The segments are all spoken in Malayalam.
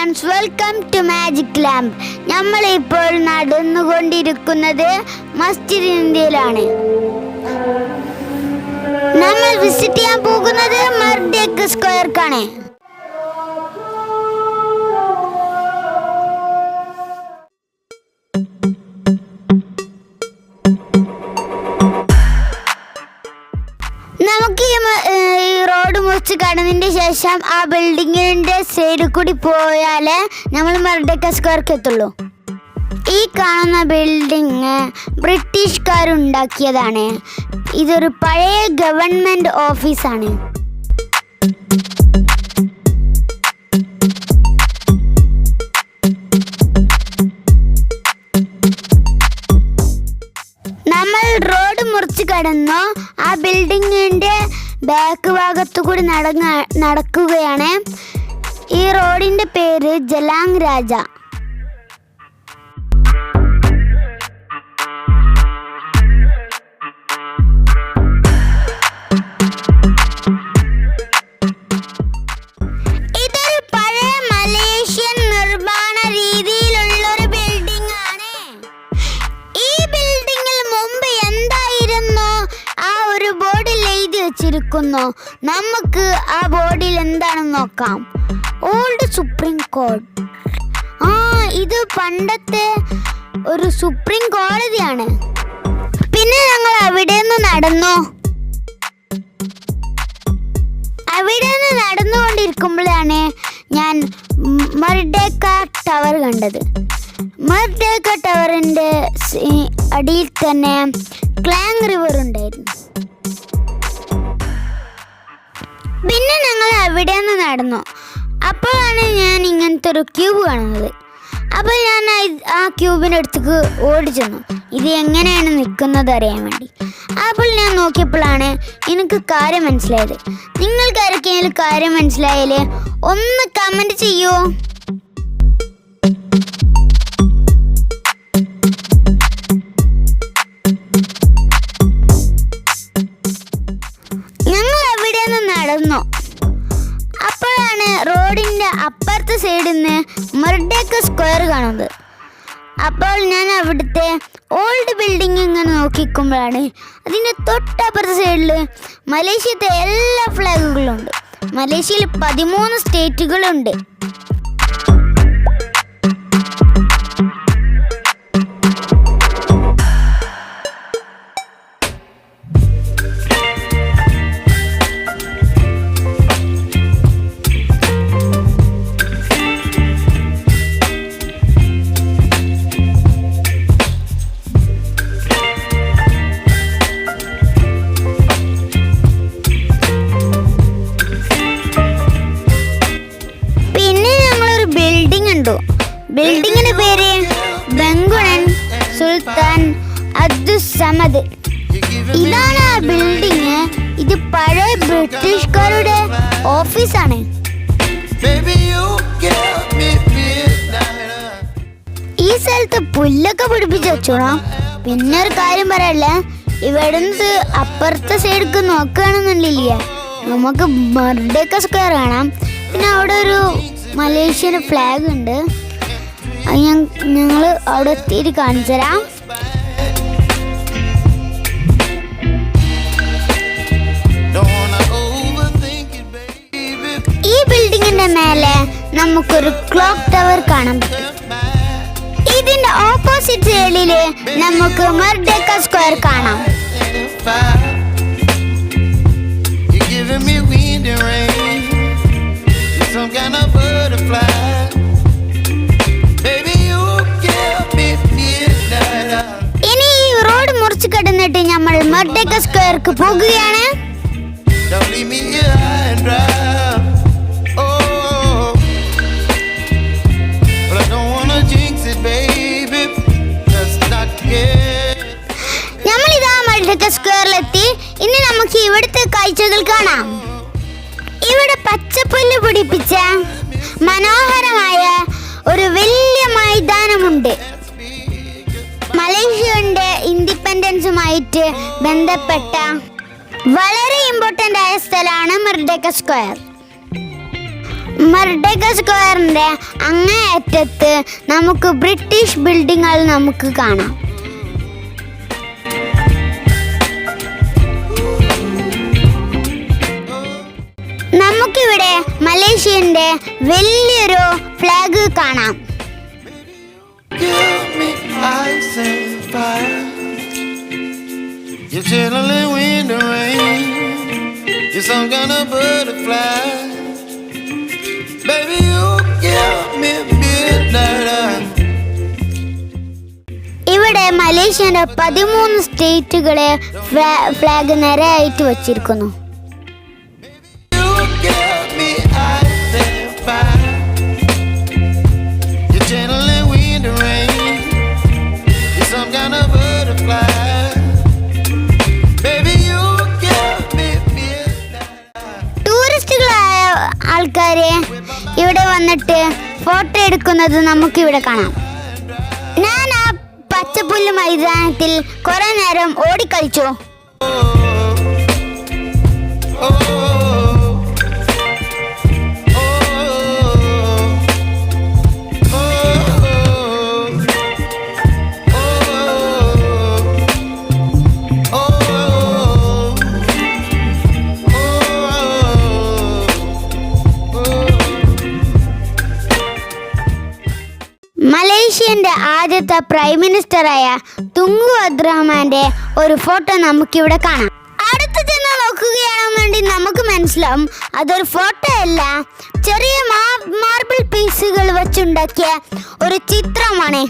Friends, welcome to magic lamp. നമ്മൾ ഇപ്പോൾ നടന്നുകൊണ്ടിരിക്കുന്നത് മസ്ജിദ് ഇന്ത്യയിലാണ്. നമ്മൾ വിസിറ്റ് ചെയ്യാൻ പോകുന്നത് മർഡേക്ക സ്ക്വയർക്കാണ്. നമുക്ക് ഈ റോഡ് മുറിച്ച് കടന്നതിന് ശേഷം ആ ബിൽഡിങ്ങിൻ്റെ സൈഡിൽ കൂടി പോയാൽ നമ്മൾ മർഡേക്ക സ്ക്വയർക്ക് എത്തുള്ളൂ. ഈ കാണുന്ന ബിൽഡിങ് ബ്രിട്ടീഷുകാരുണ്ടാക്കിയതാണ്. ഇതൊരു പഴയ ഗവൺമെൻറ് ഓഫീസാണ്. നമ്മൾ റോഡ് മുറിച്ച് കടന്നു ആ ബിൽഡിങ്ങിൻ്റെ ബാക്ക് ഭാഗത്തു കൂടി നടക്കുകയാണ്. ഈ റോഡിൻ്റെ പേര് ജലാങ് രാജ. ഇതൊരു പഴയ മലേഷ്യൻ നിർമ്മാണ രീതിയിലുള്ളൊരു ബിൽഡിംഗ് ആണ്. ഈ ബിൽഡിങ്ങിൽ മുമ്പ് എന്തായിരുന്നു ആ ഒരു ബോർഡിൽ എഴുതി വെച്ചിരിക്കുന്നു. നമുക്ക് ആ ബോർഡിൽ എന്താണെന്ന് നോക്കാം. Old supreme court. ഇത് പണ്ടത്തെ ഒരു സുപ്രീം കോടതിയാണ്. പിന്നെ ഞങ്ങൾ അവിടെ നിന്ന് നടന്നുകൊണ്ടിരിക്കുമ്പോഴാണ് ഞാൻ മർഡേക്ക ടവർ കണ്ടത്. മർഡേക്ക ടവറിൻ്റെ അടിയിൽ തന്നെ ക്ലാങ് റിവർ ഉണ്ടായിരുന്നു. പിന്നെ ഞങ്ങൾ അവിടെ നിന്ന് നടന്നു. അപ്പോഴാണ് ഞാൻ ഇങ്ങനത്തെ ഒരു ക്യൂബ് കാണുന്നത്. അപ്പോൾ ഞാൻ ആ ക്യൂബിൻ്റെ അടുത്തേക്ക് ഓടി ചെന്നു, ഇത് എങ്ങനെയാണ് നിൽക്കുന്നത് അറിയാൻ വേണ്ടി. അപ്പോൾ ഞാൻ നോക്കിയപ്പോഴാണ് എനിക്ക് കാര്യം മനസ്സിലായത്. നിങ്ങൾക്ക് ആർക്കെങ്കിലും കാര്യം മനസ്സിലായാൽ ഒന്ന് കമൻറ്റ് ചെയ്യുമോ? ഞങ്ങൾ അവിടെ നിന്ന് നടന്നു. അപ്പോഴാണ് റോഡിൻ്റെ അപ്പുറത്തെ സൈഡിൽ നിന്ന് മർഡേക്ക സ്ക്വയർ കാണുന്നത്. അപ്പോൾ ഞാൻ അവിടുത്തെ ഓൾഡ് ബിൽഡിംഗ് ഇങ്ങനെ നോക്കിക്കുമ്പോഴാണ് അതിൻ്റെ തൊട്ടപ്പുറത്തെ സൈഡിൽ മലേഷ്യത്തെ എല്ലാ ഫ്ലാഗുകളും ഉണ്ട്. മലേഷ്യയിൽ 13 സ്റ്റേറ്റുകളുണ്ട്. ബിൽഡിങ്ങിന്റെ പേര് ബംഗുണൻ സുൽത്താൻ അബ്ദുസ്സമദ്. ഇതാണ് ആ ബിൽഡിങ്. ഇത് പഴയ ബ്രിട്ടീഷുകാരുടെ ഓഫീസാണ്. ഈ സ്ഥലത്ത് പുല്ലൊക്കെ പിടിപ്പിച്ച് വെച്ചോളാം. പിന്നെ ഒരു കാര്യം പറയല്ലേ, ഇവിടുന്ന് അപ്പുറത്തെ സൈഡിലേക്ക് നോക്കുകയാണെന്നുണ്ടെങ്കിലേ നമുക്ക് മർഡേക്ക സ്ക്വയർ കാണാം. പിന്നെ അവിടെ ഒരു മലേഷ്യൻ ഫ്ലാഗ് ഉണ്ട്. ഞങ്ങൾ അവിടെ എത്തിയിട്ട് കാണിച്ചു തരാം. ഈ ബിൽഡിങ്ങിന്റെ മേലെ നമുക്കൊരു ക്ലോക്ക് ടവർ കാണാൻ പറ്റും. ഇതിന്റെ ഓപ്പോസിറ്റ് സൈഡില് നമുക്ക് മർഡേക്ക സ്ക്വയർ കാണാം. ഇനി ഈ റോഡ് മുറിച്ച് കടന്നിട്ട് നമ്മൾ മർഡേക്ക സ്ക്വയർക്ക് പോകുകയാണ്. നമ്മളിതാ മർഡേക്ക സ്ക്വയറിലെത്തി. ഇനി നമുക്ക് ഇവിടുത്തെ കാഴ്ചകൾ കാണാം. ഇവിടെ പച്ചപ്പുല്ല് പിടിപ്പിച്ച മനോഹരമായ ഒരു വലിയ മൈതാനമുണ്ട്. മലേഷ്യയുടെ ഇൻഡിപെൻഡൻസുമായിട്ട് ബന്ധപ്പെട്ട വളരെ ഇമ്പോർട്ടൻ്റ് ആയ സ്ഥലമാണ് മർഡേക്ക സ്ക്വയർ. മർഡേക്ക സ്ക്വയറിന്റെ അങ്ങേയറ്റത്ത് നമുക്ക് ബ്രിട്ടീഷ് ബിൽഡിങ്ങുകൾ നമുക്ക് കാണാം. നമുക്കിവിടെ മലേഷ്യന്റെ വലിയൊരു ഫ്ലാഗ് കാണാം. ഇവിടെ മലേഷ്യന്റെ 13 സ്റ്റേറ്റുകളെ ഫ്ലാഗ് നിരയായിട്ട് വച്ചിരിക്കുന്നു. ടൂറിസ്റ്റുകളായ ആൾക്കാരെ ഇവിടെ വന്നിട്ട് ഫോട്ടോ എടുക്കുന്നത് നമുക്കിവിടെ കാണാം. ഞാൻ ആ പച്ചപ്പുല്ല് മൈതാനത്തിൽ കുറെ നേരം ഓടിക്കളിച്ചു. മലേഷ്യന്റെ ആദ്യത്തെ പ്രൈം മിനിസ്റ്ററായ തുങ്കു അബ്ദുറഹ്മാന്റെ ഒരു ഫോട്ടോ നമുക്കിവിടെ കാണാം. അടുത്ത് ചെന്ന് നോക്കുകയാണെന്നുണ്ടെങ്കിൽ നമുക്ക് മനസ്സിലാവും അതൊരു ഫോട്ടോ അല്ല, ചെറിയ മാർബിൾ പീസുകൾ വെച്ചുണ്ടാക്കിയ ഒരു ചിത്രമാണ്.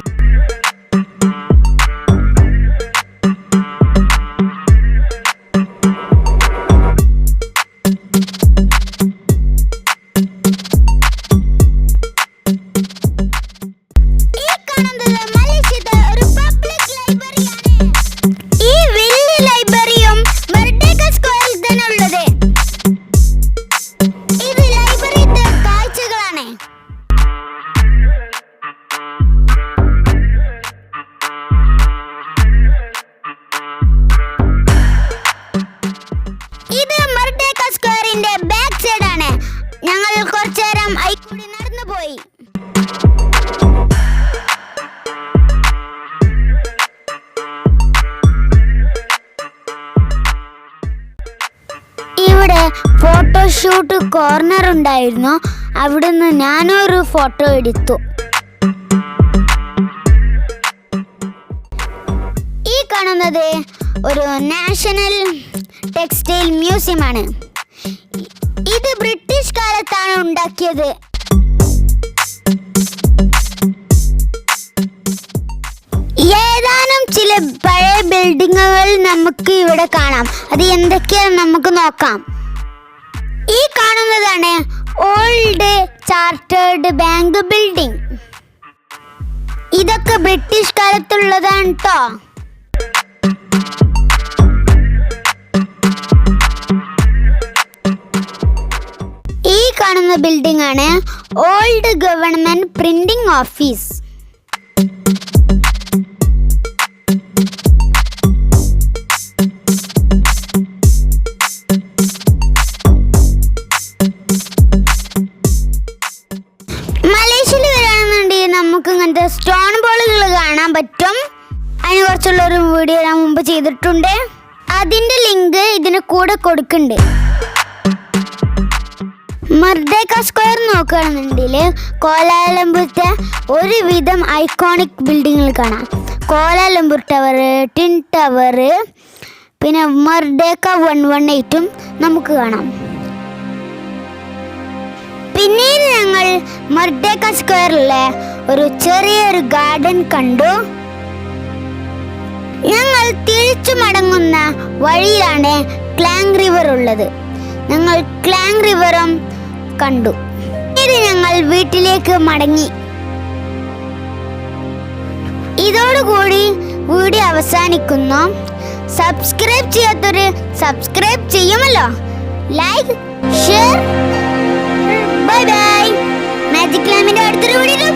ഞങ്ങൾ കുറച്ചു നേരം കൂടി നടന്നു പോയി. ഇവിടെ ഫോട്ടോഷൂട്ട് കോർണർ ഉണ്ടായിരുന്നു. അവിടുന്ന് ഞാനൊരു ഫോട്ടോ എടുത്തു. ഈ കാണുന്നത് ഒരു നാഷണൽ ടെക്സ്റ്റൈൽ മ്യൂസിയം ആണ്. ഇത് ബ്രിട്ടീഷ് കാലത്താണ് ഉണ്ടാക്കിയത്. ഏതാനും ചില പഴയ ബിൽഡിങ്ങുകൾ നമുക്ക് ഇവിടെ കാണാം. അത് എന്തൊക്കെയാണെന്ന് നമുക്ക് നോക്കാം. ഈ കാണുന്നതാണ് ഓൾഡ് ചാർട്ടേഡ് ബാങ്ക് ബിൽഡിംഗ്. ഇതൊക്കെ ബ്രിട്ടീഷ് കാലത്തുള്ളതാണ് കേട്ടോ. ഈ കാണുന്ന ബിൽഡിംഗ് ആണ് ഓൾഡ് ഗവൺമെന്റ് പ്രിന്റിംഗ് ഓഫീസ്. മലേഷ്യയിൽ വരികയാണെന്നുണ്ടെങ്കിൽ നമുക്ക് ഇങ്ങനത്തെ സ്റ്റോൺ ബോളുകൾ കാണാൻ പറ്റും. അതിനെ കുറിച്ചുള്ളൊരു വീഡിയോ ഞാൻ മുമ്പ് ചെയ്തിട്ടുണ്ട്. അതിൻ്റെ ലിങ്ക് ഇതിന് കൂടെ കൊടുക്കുന്നുണ്ട്. മർഡേക്ക സ്ക്വയർ നോക്കുകയാണെന്നുണ്ടെങ്കിൽ കോലാലംപൂരിലെ ഒരുവിധം ഐക്കോണിക് ബിൽഡിങ്ങുകൾ കാണാം. കോലാലംപൂർ ടവർ, ടിൻ ടവർ, പിന്നെ മർഡേക്ക 118 നമുക്ക് കാണാം. പിന്നീട് ഞങ്ങൾ മർഡേക്ക സ്ക്വയറിലെ ഒരു ചെറിയൊരു ഗാർഡൻ കണ്ടു. ഞങ്ങൾ തിരിച്ചു മടങ്ങുന്ന വഴിയിലാണ് ക്ലാങ് റിവർ ഉള്ളത്. ഞങ്ങൾ ക്ലാങ് റിവറും കണ്ടു. പിന്നീട് ഞങ്ങൾ വീട്ടിലേക്ക് മടങ്ങി. ഇതോടുകൂടി വീഡിയോ അവസാനിക്കുന്നു. സബ്സ്ക്രൈബ് ചെയ്യാത്തവര് സബ്സ്ക്രൈബ് ചെയ്യുമല്ലോ. Like, share. Bye bye. Magic ലാമ്പിന്റെ അടുത്തൊരു വീഡിയോ